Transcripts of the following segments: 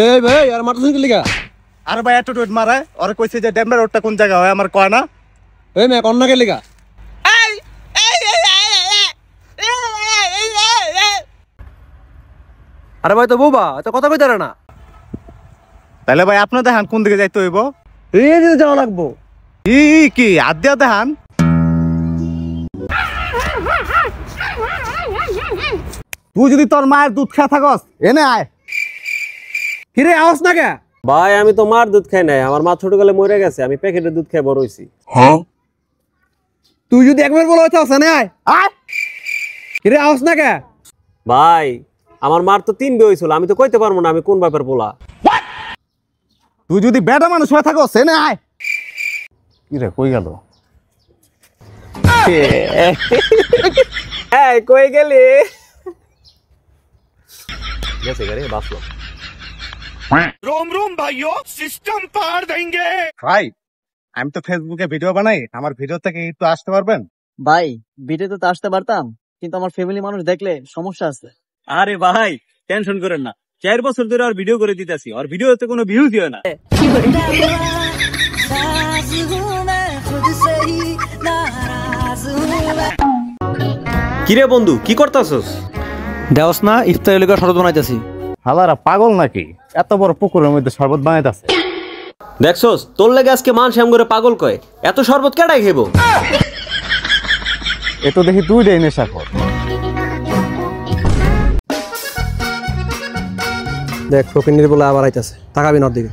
এই ভাই আর মারতেছেন কি লিগা? আর ভাই এত রোড মারায় ওরে কইছে যে ডেমরা রোডটা কোন জায়গা হয় আমার কয় না। এই মে কোন না কে লিগা? আরে ভাই তো বোবা, এত কথা কইতারে না। তাহলে ভাই আপনার দেখান কোন দিকে যাইতে হইব? এই দিকে যাওয়া লাগবো। কি আদ্যা দেখান। তুই যদি তোর মায়ের দুধ খেয়ে থাকস এনে আয়। কিরে আওয়াজ না কে? ভাই আমি তো মার দুধ খাই নাই, আমার মা ছোটকালে মরে গেছে, আমি প্যাকেটের দুধ খেয়ে বড় হইছি। হ্যাঁ তুই যদি একবার বলা হইতাস না আয় আয়। কিরে আওয়াজ না কে? ভাই আমার মার তো 3 বিয়ে হইছিল, আমি তো কইতে পারবো না আমি কোন বাপের পোলা। তুই যদি বেটা মানুষ হয়ে থাকস এনে আয়। কি রে কই গেল? এই কই গেলি? গেছে গরে বাসলো। रोम रोम भाइयों सिस्टम पार देंगे। ভাই আমি তো ফেসবুকে ভিডিও বানাই, আমার ভিডিও থেকে একটু আসতে পারবেন? ভাই ভিডিওতে তো আসতে পারতাম, কিন্তু আমার ফ্যামিলি মানুষ দেখলে সমস্যা আছে। আরে ভাই টেনশন করেন না, 4 বছর ধরে আর ভিডিও করে দিতেছি, আর ভিডিওতে কোনো ভিউজ দিও না। কিরে বন্ধু কি করতাছস? দেওস না ইফতারের লিগা শরবত বানাইতাছি। হালারা পাগল নাকি? এত বড় পুকুরের মধ্যে শরবত বানাইতাছে। দেখছস তোর লাগে আজকে মান শ্যাম করে পাগল কয়, এত শরবত কেডাই খাইবো? এ তো দেখি তুই দেই নেশা কর। দেখ ফকিন্নির বলে আবার আইতাছে, তাকাবি না ওর দিকে।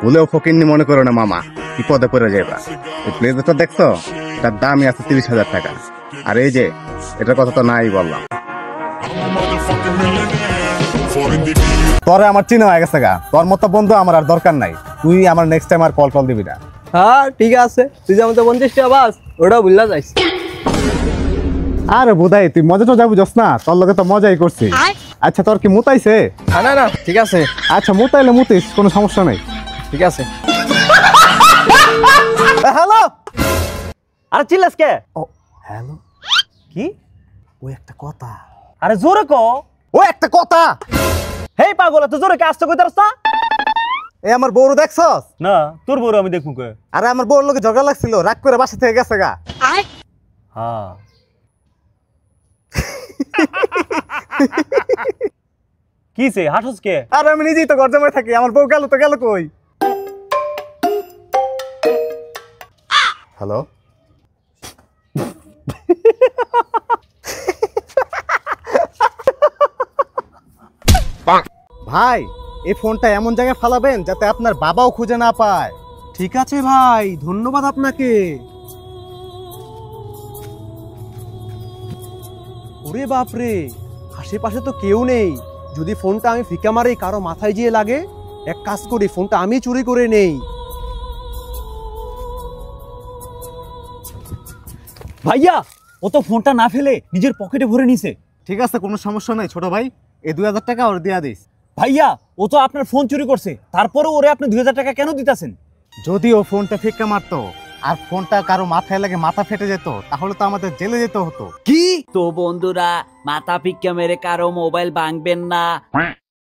বলেও ফকিন্নি মনে করো না মামা, বিপদে পড়ে যাবা। এই ব্লেজারটা দেখছো, তার দামই আছে 30,000 টাকা। আর এই যে এটার কথা তো নাই বললাম। তোরে আমার চিনা হয়ে গেছে গা, তোর মতো বন্ধু আমার আর দরকার নাই। তুই আমার নেক্সট টাইম আর কল দিবি না। হ্যাঁ ঠিক আছে, তুই যেমন তো 50 টাকা বাস ওটাও ভুললা যাইস। আরে বোধাই তুই মজা তো যাবো না, তোর লগে তো মজাই করছি। আচ্ছা তোর কি মুতাইছে? না না ঠিক আছে। আচ্ছা মুতাইলে মুতিস, কোনো সমস্যা নাই। ঠিক আছে। হ্যালো। আরে চিল্লাস কে? ও হ্যালো। কি? ও একটা কথা। আরে জোরে ক। ও একটা কথা। হেই পাগল এত জোরে কাজটা কইতারছ না? এই আমার বউর দেখছস? না তোর বউর আমি দেখমু কে? আরে আমার বউর লগে ঝগড়া লাগছিল, রাগ করে বাসা থেকে গেছে গা। হ্যাঁ কিছে হাসস কে? আর আমি নিজেই তো ঘর জামাই থাকি, আমার বউ গেল তো গেল কই? হ্যালো। ভাই এই ফোনটা এমন জায়গায় ফালাবেন যাতে আপনার বাবাও খুঁজে না পায়। ঠিক আছে ভাই, ধন্যবাদ আপনাকে। ওরে বাপরে, আশেপাশে তো কেউ নেই। যদি ফোনটা আমি ফিকা মারি কারো মাথায় গিয়ে লাগে, এক কাজ করি ফোনটা আমি চুরি করে নেই। ভাইয়া ও তো ফোনটা না ফেলে নিজের পকেটে ভরে নিছে। ঠিক আছে কোনো সমস্যা নাই ছোট ভাই, এই 2000 টাকা ওর দিয়া দিস। ভাইয়া ও তো আপনার ফোন চুরি করছে, তারপরেও ওরে আপনি 2000 টাকা কেন দিতেছেন? যদি ও ফোনটা ফিক্কা মারতো আর ফোনটা কারো মাথায় লাগে মাথা ফেটে যেত, তাহলে তো আমাদের জেলে যেতে হতো। কি? তো বন্ধুরা মাথা ফিক্কা মেরে কারো মোবাইল ভাঙবেন না।